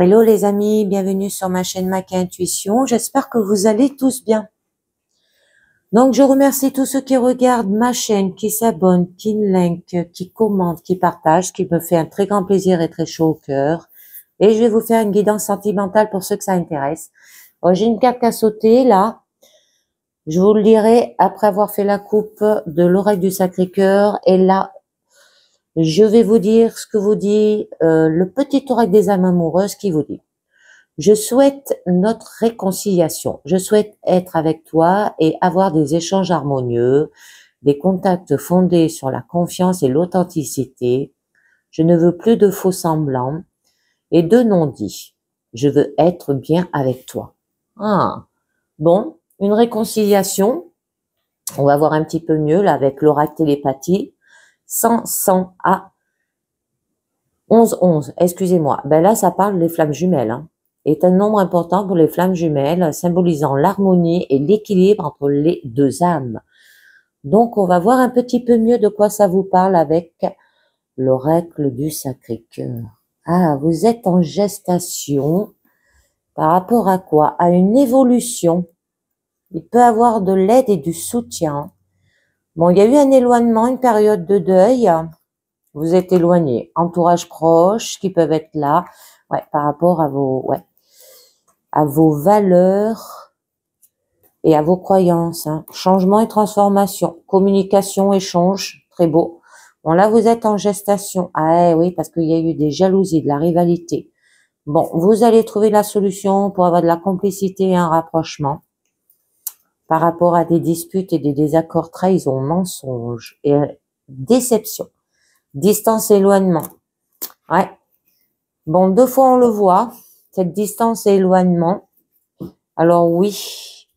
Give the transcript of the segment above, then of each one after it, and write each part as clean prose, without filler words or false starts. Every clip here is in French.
Hello les amis, bienvenue sur ma chaîne Mac Intuition. J'espère que vous allez tous bien. Donc je remercie tous ceux qui regardent ma chaîne, qui s'abonnent, qui like, qui commentent, qui partagent, ce qui me fait un très grand plaisir et très chaud au cœur. Et je vais vous faire une guidance sentimentale pour ceux que ça intéresse. J'ai une carte à sauter là. Je vous le dirai après avoir fait la coupe de l'oracle du Sacré-Cœur. Et là, je vais vous dire ce que vous dit le petit oracle des âmes amoureuses qui vous dit. Je souhaite notre réconciliation. Je souhaite être avec toi et avoir des échanges harmonieux, des contacts fondés sur la confiance et l'authenticité. Je ne veux plus de faux semblants et de non-dits. Je veux être bien avec toi. Ah, bon, une réconciliation. On va voir un petit peu mieux là avec l'oracle télépathie. 100 à 11. Excusez-moi. Ben là, ça parle des flammes jumelles. Est un nombre important pour les flammes jumelles, symbolisant l'harmonie et l'équilibre entre les deux âmes. Donc, on va voir un petit peu mieux de quoi ça vous parle avec l'oracle du Sacré-Cœur. Ah, vous êtes en gestation. Par rapport à quoi? À une évolution. Il peut avoir de l'aide et du soutien. Bon, il y a eu un éloignement, une période de deuil. Vous êtes éloigné. Entourage proche qui peuvent être là. Ouais, par rapport à vos valeurs et à vos croyances. Changement et transformation. Communication, échange. Très beau. Bon, là, vous êtes en gestation. Ah oui, parce qu'il y a eu des jalousies, de la rivalité. Bon, vous allez trouver la solution pour avoir de la complicité et un rapprochement par rapport à des disputes et des désaccords, trahison, mensonges et déception. Distance, éloignement. Ouais. Bon, 2 fois on le voit, cette distance et éloignement. Alors oui,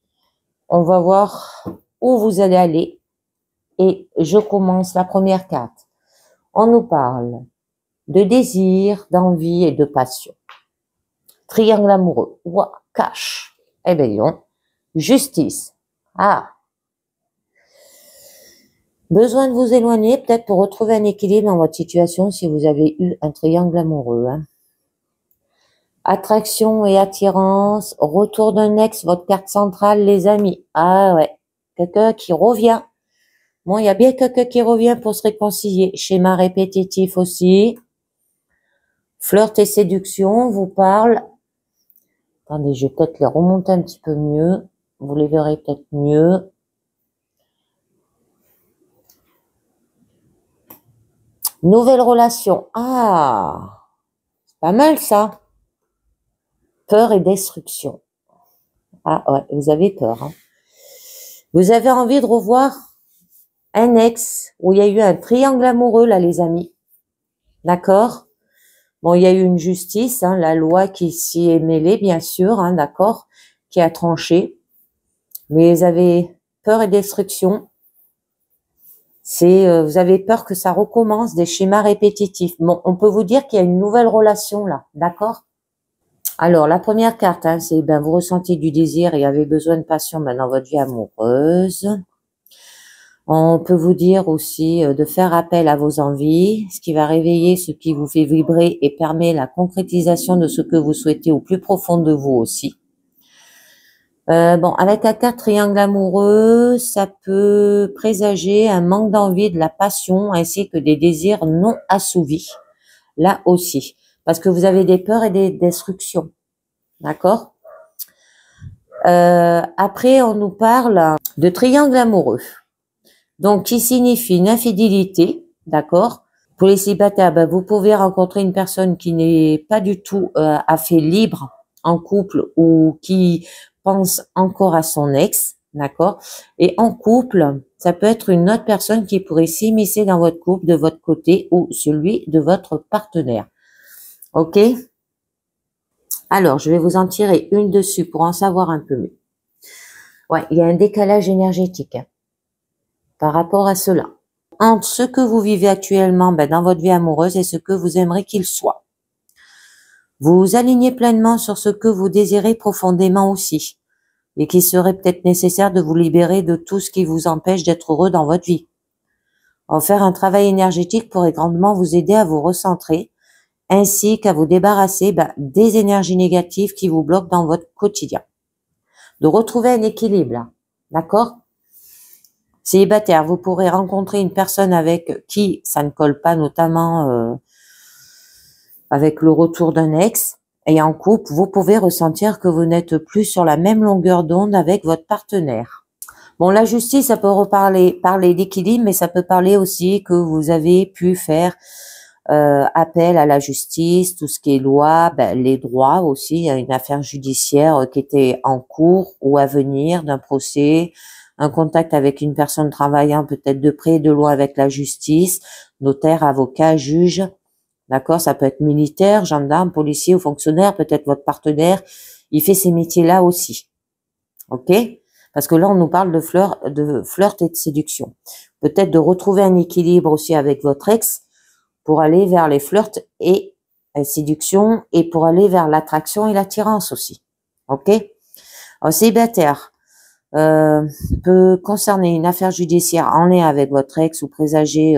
on va voir où vous allez aller. Et je commence la première carte. On nous parle de désir, d'envie et de passion. Triangle amoureux. Ouah, cache. Rébellion. Justice. Ah. Besoin de vous éloigner, peut-être pour retrouver un équilibre dans votre situation si vous avez eu un triangle amoureux. Attraction et attirance, retour d'un ex, votre carte centrale, les amis. Ah ouais, quelqu'un qui revient. Bon, il y a bien quelqu'un qui revient pour se réconcilier. Schéma répétitif aussi. Flirt et séduction, vous parle. Attendez, je vais peut-être les remonter un petit peu mieux. Vous les verrez peut-être mieux. Nouvelle relation. Ah, c'est pas mal ça. Peur et destruction. Ah ouais, vous avez peur. Vous avez envie de revoir un ex où il y a eu un triangle amoureux là les amis. D'accord? Bon, il y a eu une justice, la loi qui s'y est mêlée bien sûr, d'accord, qui a tranché. Mais vous avez peur et destruction. C'est vous avez peur que ça recommence, des schémas répétitifs. Bon, on peut vous dire qu'il y a une nouvelle relation là, d'accord? Alors, la première carte, c'est vous ressentez du désir et avez besoin de passion dans votre vie amoureuse. On peut vous dire aussi de faire appel à vos envies, ce qui va réveiller ce qui vous fait vibrer et permet la concrétisation de ce que vous souhaitez au plus profond de vous aussi. Bon, avec la carte triangle amoureux, ça peut présager un manque d'envie, de la passion, ainsi que des désirs non assouvis. Là aussi, parce que vous avez des peurs et des destructions. D'accord? Après, on nous parle de triangle amoureux. Donc, qui signifie une infidélité, d'accord? Pour les célibataires, vous pouvez rencontrer une personne qui n'est pas du tout à fait libre en couple ou qui pense encore à son ex, d'accord? Et en couple, ça peut être une autre personne qui pourrait s'immiscer dans votre couple de votre côté ou celui de votre partenaire. Ok? Alors, je vais vous en tirer une dessus pour en savoir un peu mieux. Ouais, il y a un décalage énergétique par rapport à cela. Entre ce que vous vivez actuellement dans votre vie amoureuse et ce que vous aimeriez qu'il soit. Vous vous alignez pleinement sur ce que vous désirez profondément aussi et qu'il serait peut-être nécessaire de vous libérer de tout ce qui vous empêche d'être heureux dans votre vie. En faire un travail énergétique pourrait grandement vous aider à vous recentrer, ainsi qu'à vous débarrasser des énergies négatives qui vous bloquent dans votre quotidien. De retrouver un équilibre, là. D'accord? Célibataire, vous pourrez rencontrer une personne avec qui ça ne colle pas, notamment avec le retour d'un ex. Et en couple, vous pouvez ressentir que vous n'êtes plus sur la même longueur d'onde avec votre partenaire. Bon, la justice, ça peut parler d'équilibre, mais ça peut parler aussi que vous avez pu faire appel à la justice, tout ce qui est loi, les droits aussi. Il y a une affaire judiciaire qui était en cours ou à venir d'un procès, un contact avec une personne travaillant peut-être de près et de loin avec la justice, notaire, avocat, juge. D'accord? Ça peut être militaire, gendarme, policier ou fonctionnaire, peut-être votre partenaire. Il fait ces métiers-là aussi. Ok? Parce que là, on nous parle de flirt et de séduction. Peut-être de retrouver un équilibre aussi avec votre ex pour aller vers les flirts et la séduction et pour aller vers l'attraction et l'attirance aussi. Ok? Alors, célibataire peut concerner une affaire judiciaire en lien avec votre ex ou présager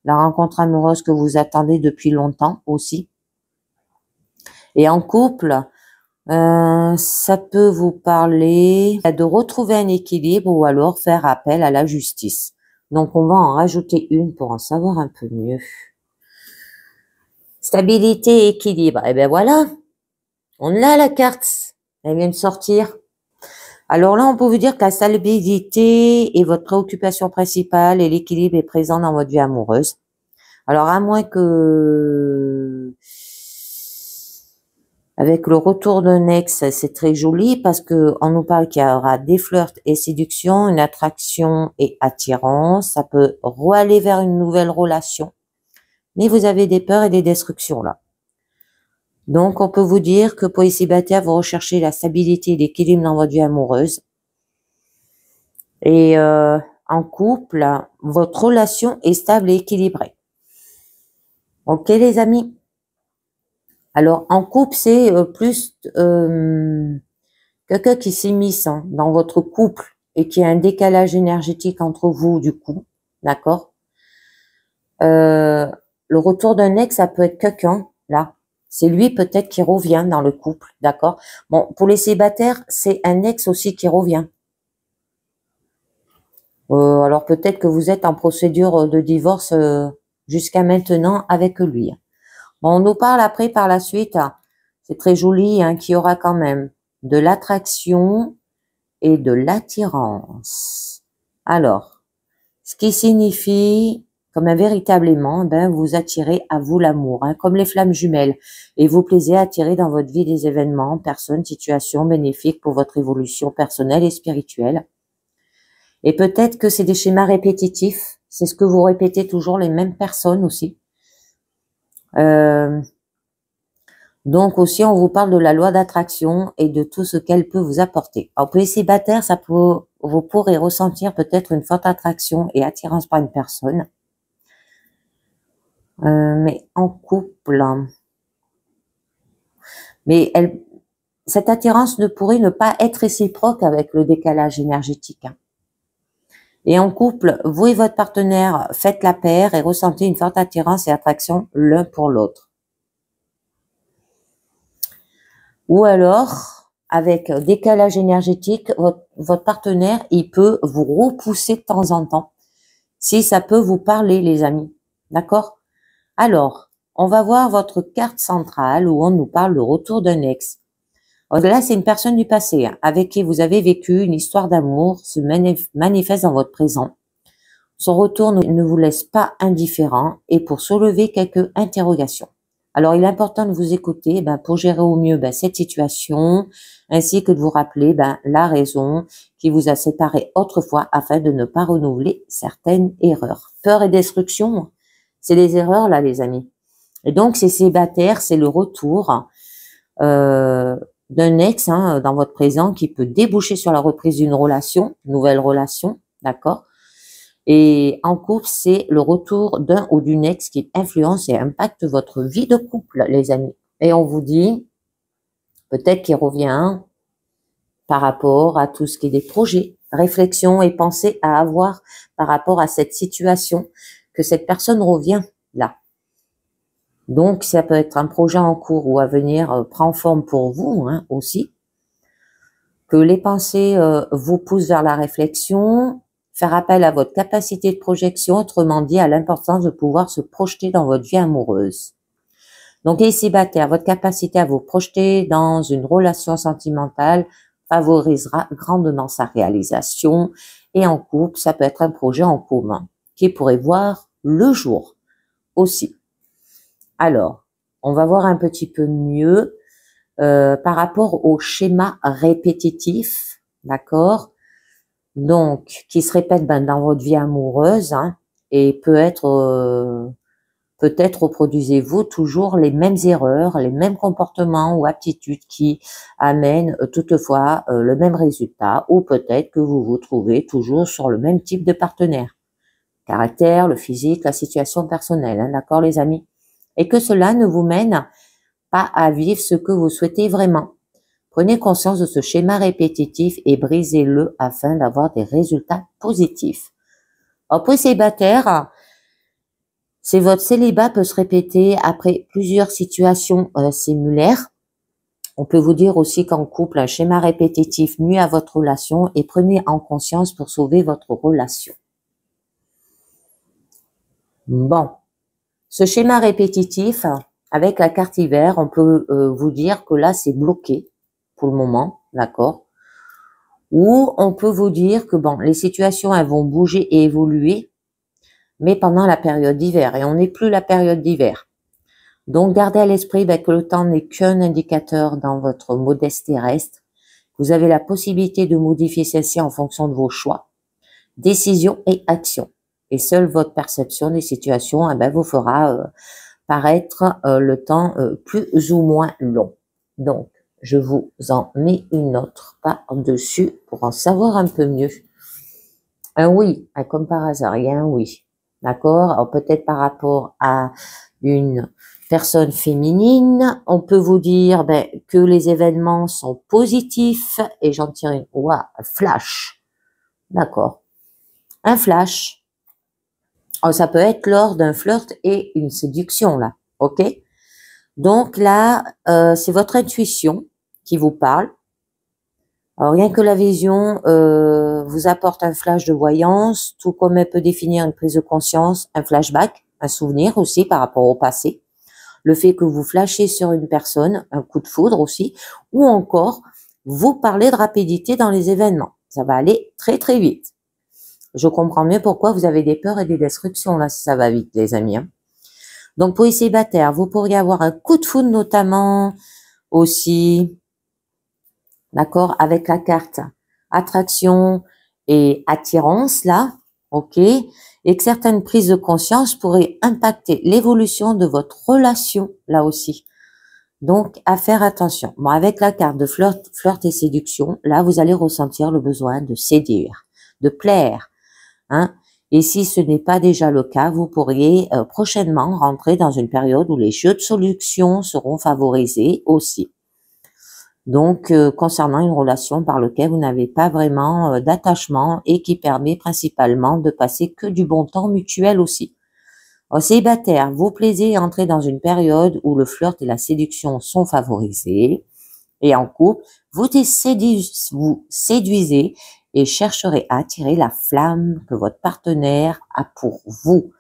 la rencontre amoureuse que vous attendez depuis longtemps aussi. Et en couple, ça peut vous parler de retrouver un équilibre ou alors faire appel à la justice. Donc, on va en rajouter une pour en savoir un peu mieux. Stabilité et équilibre. Eh bien voilà, on a la carte. Elle vient de sortir. Alors là, on peut vous dire que la stabilité est votre préoccupation principale et l'équilibre est présent dans votre vie amoureuse. Alors, à moins que, avec le retour d'un ex, c'est très joli parce que on nous parle qu'il y aura des flirts et séduction, une attraction et attirance. Ça peut aller vers une nouvelle relation. Mais vous avez des peurs et des destructions là. Donc, on peut vous dire que pour les célibataires, vous recherchez la stabilité et l'équilibre dans votre vie amoureuse. Et en couple, votre relation est stable et équilibrée. Ok, les amis? Alors, en couple, c'est plus quelqu'un qui s'immisce dans votre couple et qui a un décalage énergétique entre vous, du coup. D'accord? Le retour d'un ex, ça peut être quelqu'un, là. C'est lui peut-être qui revient dans le couple, d'accord? Bon, pour les célibataires, c'est un ex aussi qui revient. Alors peut-être que vous êtes en procédure de divorce jusqu'à maintenant avec lui. Bon, on nous parle après par la suite, c'est très joli, qu'il y aura quand même de l'attraction et de l'attirance. Alors, ce qui signifie comme un véritable aimant, vous attirez à vous l'amour, comme les flammes jumelles, et vous plaisez à attirer dans votre vie des événements, personnes, situations bénéfiques pour votre évolution personnelle et spirituelle. Et peut-être que c'est des schémas répétitifs, c'est ce que vous répétez toujours les mêmes personnes aussi. Donc aussi, on vous parle de la loi d'attraction et de tout ce qu'elle peut vous apporter. Alors pour les célibataires, vous pourrez ressentir peut-être une forte attraction et attirance par une personne. Mais en couple, mais cette attirance ne pourrait ne pas être réciproque avec le décalage énergétique. Et en couple, vous et votre partenaire faites la paire et ressentez une forte attirance et attraction l'un pour l'autre. Ou alors, avec décalage énergétique, votre partenaire, il peut vous repousser de temps en temps. Si ça peut vous parler, les amis. D'accord? Alors, on va voir votre carte centrale où on nous parle de retour d'un ex. Là, c'est une personne du passé avec qui vous avez vécu une histoire d'amour se manifeste dans votre présent. Son retour ne vous laisse pas indifférent et pour soulever quelques interrogations. Alors, il est important de vous écouter pour gérer au mieux cette situation ainsi que de vous rappeler la raison qui vous a séparé autrefois afin de ne pas renouveler certaines erreurs. Peur et destruction, c'est les erreurs là, les amis. Et donc, ces célibataires, c'est le retour d'un ex dans votre présent qui peut déboucher sur la reprise d'une relation, nouvelle relation, d'accord? Et en couple, c'est le retour d'un ou d'une ex qui influence et impacte votre vie de couple, les amis. Et on vous dit, peut-être qu'il revient par rapport à tout ce qui est des projets, réflexions et pensées à avoir par rapport à cette situation, que cette personne revient là. Donc, ça peut être un projet en cours ou à venir prend forme pour vous hein, aussi. Que les pensées vous poussent vers la réflexion, faire appel à votre capacité de projection, autrement dit à l'importance de pouvoir se projeter dans votre vie amoureuse. Donc, les célibataires, votre capacité à vous projeter dans une relation sentimentale favorisera grandement sa réalisation. Et en couple, ça peut être un projet en commun qui pourrait voir le jour aussi. Alors, on va voir un petit peu mieux par rapport au schéma répétitif, d'accord? Donc, qui se répète dans votre vie amoureuse hein, et peut-être reproduisez-vous toujours les mêmes erreurs, les mêmes comportements ou aptitudes qui amènent toutefois le même résultat, ou peut-être que vous vous trouvez toujours sur le même type de partenaire. Caractère, le physique, la situation personnelle, hein, d'accord les amis? Et que cela ne vous mène pas à vivre ce que vous souhaitez vraiment. Prenez conscience de ce schéma répétitif et brisez-le afin d'avoir des résultats positifs. Alors pour les célibataires, si votre célibat peut se répéter après plusieurs situations similaires, on peut vous dire aussi qu'en couple, un schéma répétitif nuit à votre relation et prenez en conscience pour sauver votre relation. Bon, ce schéma répétitif, avec la carte hiver, on peut vous dire que là, c'est bloqué pour le moment, d'accord? Ou on peut vous dire que bon, les situations, elles vont bouger et évoluer, mais pendant la période d'hiver, et on n'est plus la période d'hiver. Donc, gardez à l'esprit que le temps n'est qu'un indicateur dans votre modeste terrestre. Vous avez la possibilité de modifier celle-ci en fonction de vos choix, décisions et actions. Et seule votre perception des situations vous fera paraître le temps plus ou moins long. Donc, je vous en mets une autre par-dessus pour en savoir un peu mieux. Un oui, comme par hasard, il y a un oui. D'accord? Alors peut-être par rapport à une personne féminine, on peut vous dire que les événements sont positifs et j'en tire une flash. D'accord. Un flash. Alors, ça peut être lors d'un flirt et une séduction là. Ok? Donc là, c'est votre intuition qui vous parle. Alors rien que la vision vous apporte un flash de voyance, tout comme elle peut définir une prise de conscience, un flashback, un souvenir aussi par rapport au passé. Le fait que vous flashez sur une personne, un coup de foudre aussi, ou encore vous parlez de rapidité dans les événements. Ça va aller très très vite. Je comprends mieux pourquoi vous avez des peurs et des destructions là, si ça va vite les amis. Hein. Donc pour les célibataires, vous pourriez avoir un coup de foudre notamment aussi. D'accord, avec la carte attraction et attirance là, ok, et que certaines prises de conscience pourraient impacter l'évolution de votre relation là aussi. Donc, à faire attention. Bon, avec la carte de flirt et séduction, là, vous allez ressentir le besoin de séduire, de plaire, hein. Et si ce n'est pas déjà le cas, vous pourriez prochainement rentrer dans une période où les jeux de séduction seront favorisés aussi. Donc, concernant une relation par laquelle vous n'avez pas vraiment d'attachement et qui permet principalement de passer que du bon temps mutuel aussi. Au célibataire, vous plaisez à entrer dans une période où le flirt et la séduction sont favorisés. Et en couple, vous séduisez et chercherez à attirer la flamme que votre partenaire a pour vous.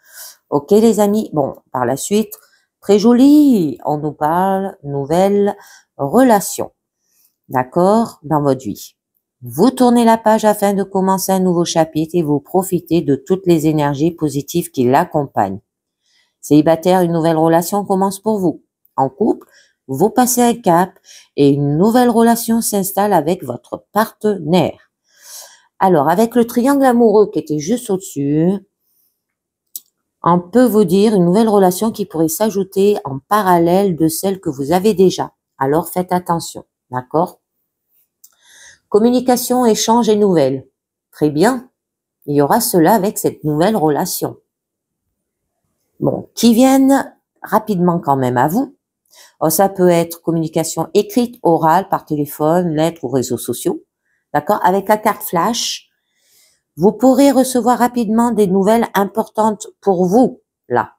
Ok les amis? Bon, par la suite, très joli, on nous parle nouvelle relation. D'accord, dans votre vie. Vous tournez la page afin de commencer un nouveau chapitre et vous profitez de toutes les énergies positives qui l'accompagnent. Célibataire, une nouvelle relation commence pour vous. En couple, vous passez un cap et une nouvelle relation s'installe avec votre partenaire. Alors, avec le triangle amoureux qui était juste au-dessus, on peut vous dire une nouvelle relation qui pourrait s'ajouter en parallèle de celle que vous avez déjà. Alors, faites attention, d'accord? Communication, échange et nouvelles. Très bien. Il y aura cela avec cette nouvelle relation. Bon, qui viennent rapidement quand même à vous. Alors, ça peut être communication écrite, orale, par téléphone, lettres ou réseaux sociaux. D'accord? Avec la carte flash, vous pourrez recevoir rapidement des nouvelles importantes pour vous, là.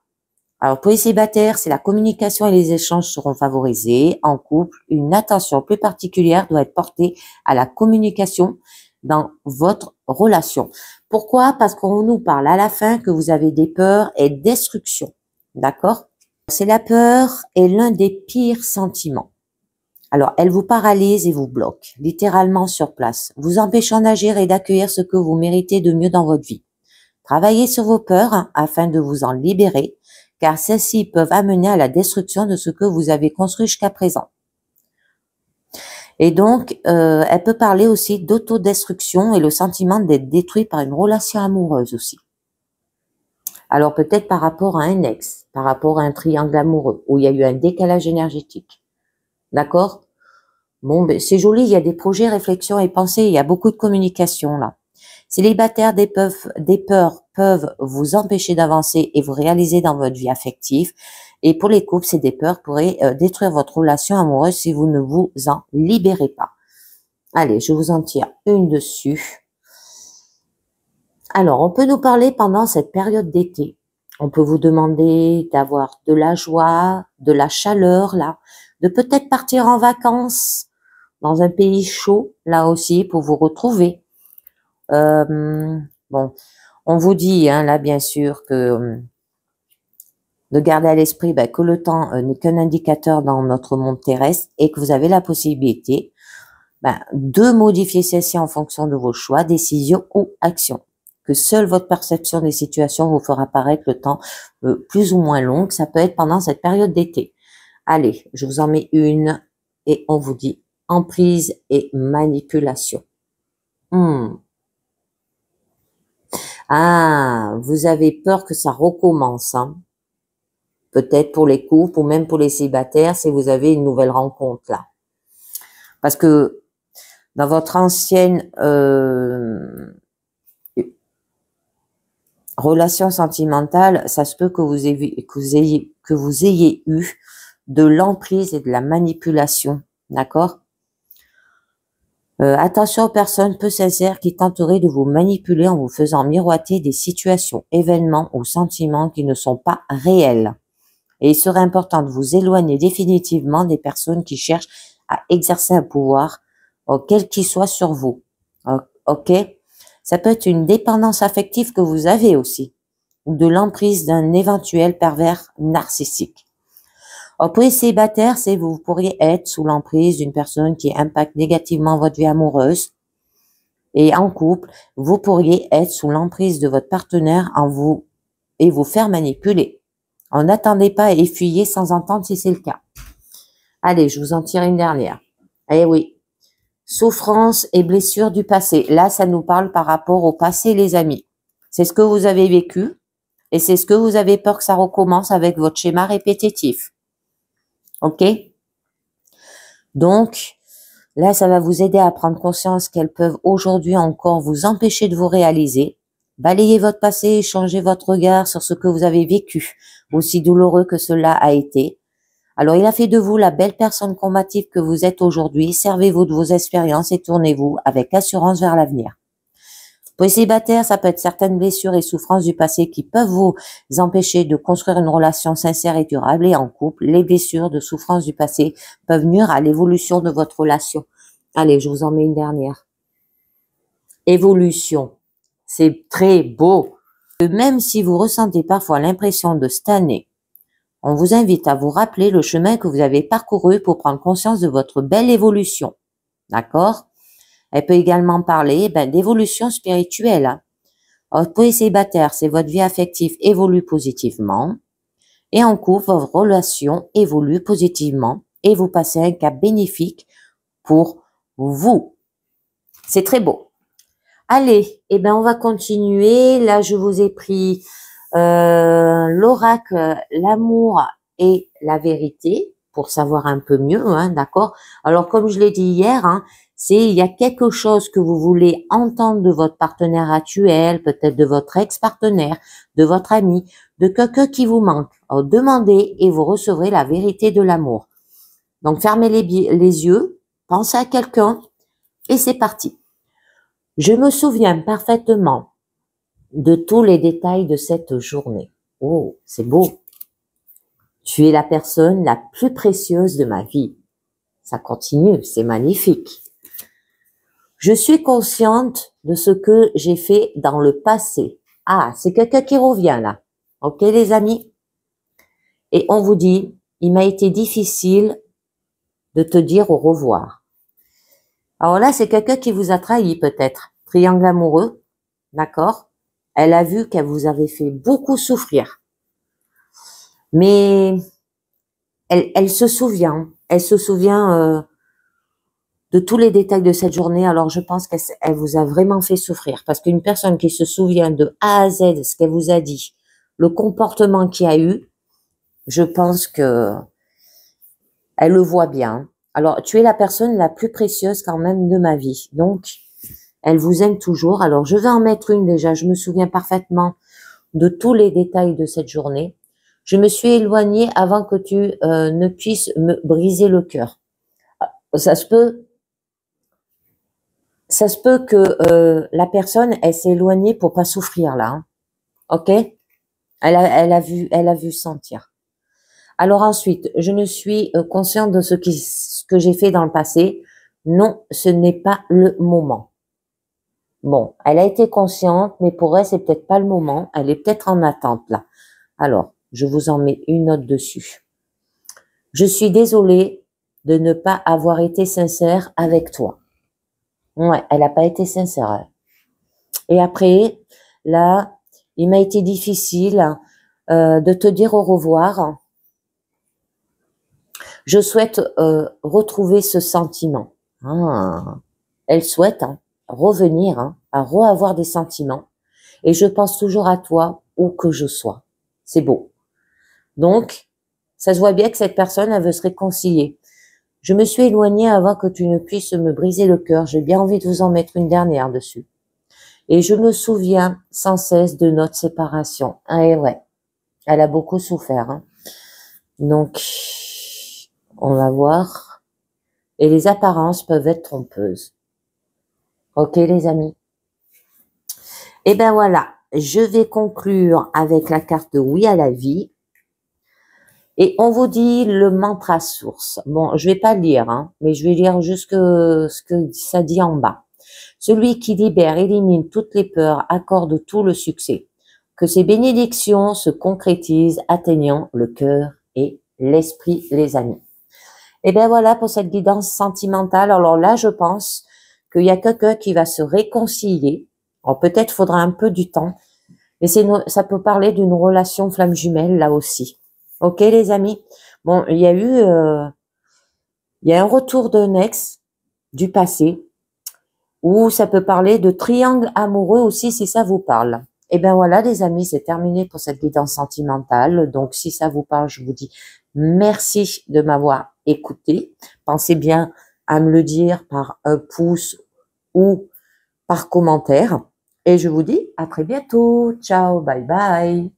Alors, pour les célibataires, c'est la communication et les échanges seront favorisés. En couple, une attention plus particulière doit être portée à la communication dans votre relation. Pourquoi? Parce qu'on nous parle à la fin que vous avez des peurs et destruction. D'accord? C'est la peur est l'un des pires sentiments. Alors, elle vous paralyse et vous bloque, littéralement sur place, vous empêchant d'agir et d'accueillir ce que vous méritez de mieux dans votre vie. Travaillez sur vos peurs afin de vous en libérer, car celles-ci peuvent amener à la destruction de ce que vous avez construit jusqu'à présent. Et donc, elle peut parler aussi d'autodestruction et le sentiment d'être détruit par une relation amoureuse aussi. Alors peut-être par rapport à un ex, par rapport à un triangle amoureux, où il y a eu un décalage énergétique. D'accord? Bon, ben, c'est joli, il y a des projets, réflexions et pensées, il y a beaucoup de communication là. Célibataires, des peurs peuvent vous empêcher d'avancer et vous réaliser dans votre vie affective. Et pour les couples, ces peurs pourraient détruire votre relation amoureuse si vous ne vous en libérez pas. Allez, je vous en tire une dessus. Alors, on peut nous parler pendant cette période d'été. On peut vous demander d'avoir de la joie, de la chaleur là, de peut-être partir en vacances dans un pays chaud là aussi pour vous retrouver. Bon, on vous dit là bien sûr que de garder à l'esprit que le temps n'est qu'un indicateur dans notre monde terrestre et que vous avez la possibilité de modifier celle-ci en fonction de vos choix, décisions ou actions. Que seule votre perception des situations vous fera paraître le temps plus ou moins long, que ça peut être pendant cette période d'été. Allez, je vous en mets une et on vous dit emprise et manipulation. Ah, vous avez peur que ça recommence, hein. Peut-être pour les couples ou même pour les célibataires si vous avez une nouvelle rencontre là. Parce que dans votre ancienne relation sentimentale, ça se peut que vous ayez eu de l'emprise et de la manipulation, d'accord? Attention aux personnes peu sincères qui tenteraient de vous manipuler en vous faisant miroiter des situations, événements ou sentiments qui ne sont pas réels. Et il serait important de vous éloigner définitivement des personnes qui cherchent à exercer un pouvoir, quel qu'il soit sur vous. Ok? Ça peut être une dépendance affective que vous avez aussi, ou de l'emprise d'un éventuel pervers narcissique. Pour les célibataires, vous pourriez être sous l'emprise d'une personne qui impacte négativement votre vie amoureuse. Et en couple, vous pourriez être sous l'emprise de votre partenaire et vous faire manipuler. N'attendez pas et fuyez sans entendre si c'est le cas. Allez, je vous en tire une dernière. Eh oui. Souffrance et blessures du passé. Là, ça nous parle par rapport au passé, les amis. C'est ce que vous avez vécu et c'est ce que vous avez peur que ça recommence avec votre schéma répétitif. Ok? Donc, là, ça va vous aider à prendre conscience qu'elles peuvent aujourd'hui encore vous empêcher de vous réaliser. Balayez votre passé et changez votre regard sur ce que vous avez vécu, aussi douloureux que cela a été. Alors, il a fait de vous la belle personne combative que vous êtes aujourd'hui. Servez-vous de vos expériences et tournez-vous avec assurance vers l'avenir. Pour les célibataires, ça peut être certaines blessures et souffrances du passé qui peuvent vous empêcher de construire une relation sincère et durable. Et en couple, les blessures de souffrances du passé peuvent nuire à l'évolution de votre relation. Allez, je vous en mets une dernière. Évolution. C'est très beau. Même si vous ressentez parfois l'impression de stagner, on vous invite à vous rappeler le chemin que vous avez parcouru pour prendre conscience de votre belle évolution. D'accord? Elle peut également parler d'évolution spirituelle. Pour les célibataires, c'est votre vie affective évolue positivement. Et en couple, votre relation évolue positivement et vous passez un cap bénéfique pour vous. C'est très beau. Allez, on va continuer. Là, je vous ai pris l'oracle, l'amour et la vérité pour savoir un peu mieux, d'accord? Alors, comme je l'ai dit hier, il y a quelque chose que vous voulez entendre de votre partenaire actuel, peut-être de votre ex-partenaire, de votre ami, de quelqu'un qui vous manque. Alors, demandez et vous recevrez la vérité de l'amour. Donc, fermez les yeux, pensez à quelqu'un et c'est parti. Je me souviens parfaitement de tous les détails de cette journée. Oh, c'est beau. Tu es la personne la plus précieuse de ma vie. Ça continue, c'est magnifique. Je suis consciente de ce que j'ai fait dans le passé. Ah, c'est quelqu'un qui revient là. Ok les amis? Et on vous dit, il m'a été difficile de te dire au revoir. Alors là, c'est quelqu'un qui vous a trahi peut-être. Triangle amoureux, d'accord? Elle a vu qu'elle vous avait fait beaucoup souffrir. Mais elle se souvient. Elle se souvient de tous les détails de cette journée. Alors je pense qu'elle vous a vraiment fait souffrir. Parce qu'une personne qui se souvient de A à Z ce qu'elle vous a dit, le comportement qu'il y a eu, je pense que elle le voit bien. Alors, tu es la personne la plus précieuse quand même de ma vie. Donc, elle vous aime toujours. Alors, je vais en mettre une déjà. Je me souviens parfaitement de tous les détails de cette journée. Je me suis éloignée avant que tu ne puisses me briser le cœur. Ça se peut que la personne, elle s'est éloignée pour pas souffrir là. Hein. Ok? Elle a vu sentir. Alors ensuite, je me suis consciente de ce que j'ai fait dans le passé. Non, ce n'est pas le moment. Bon, elle a été consciente, mais pour elle, c'est peut-être pas le moment. Elle est peut-être en attente là. Alors, je vous en mets une note dessus. Je suis désolée de ne pas avoir été sincère avec toi. Ouais, elle n'a pas été sincère. Elle. Et après, là, il m'a été difficile de te dire au revoir. Je souhaite retrouver ce sentiment. Ah, elle souhaite revenir, à re-avoir des sentiments. Et je pense toujours à toi où que je sois. C'est beau. Donc, ça se voit bien que cette personne, elle veut se réconcilier. Je me suis éloignée avant que tu ne puisses me briser le cœur. J'ai bien envie de vous en mettre une dernière dessus. Et je me souviens sans cesse de notre séparation. Ah, et ouais, elle a beaucoup souffert. Hein. Donc, on va voir. Et les apparences peuvent être trompeuses. Ok les amis? Et ben voilà, je vais conclure avec la carte de oui à la vie. Et on vous dit le mantra source. Bon, je vais pas le lire, mais je vais lire juste ce que ça dit en bas. Celui qui libère, élimine toutes les peurs, accorde tout le succès. Que ces bénédictions se concrétisent, atteignant le cœur et l'esprit, les amis. Et bien voilà pour cette guidance sentimentale. Alors là, je pense qu'il y a quelqu'un qui va se réconcilier. Alors peut-être faudra un peu du temps, mais ça peut parler d'une relation flamme jumelle là aussi. Ok les amis? Bon, il y a un retour d'un ex du passé, ou ça peut parler de triangle amoureux aussi si ça vous parle. Et ben voilà les amis, c'est terminé pour cette guidance sentimentale. Donc si ça vous parle, je vous dis merci de m'avoir écouté. Pensez bien à me le dire par un pouce ou par commentaire. Et je vous dis à très bientôt. Ciao, bye bye.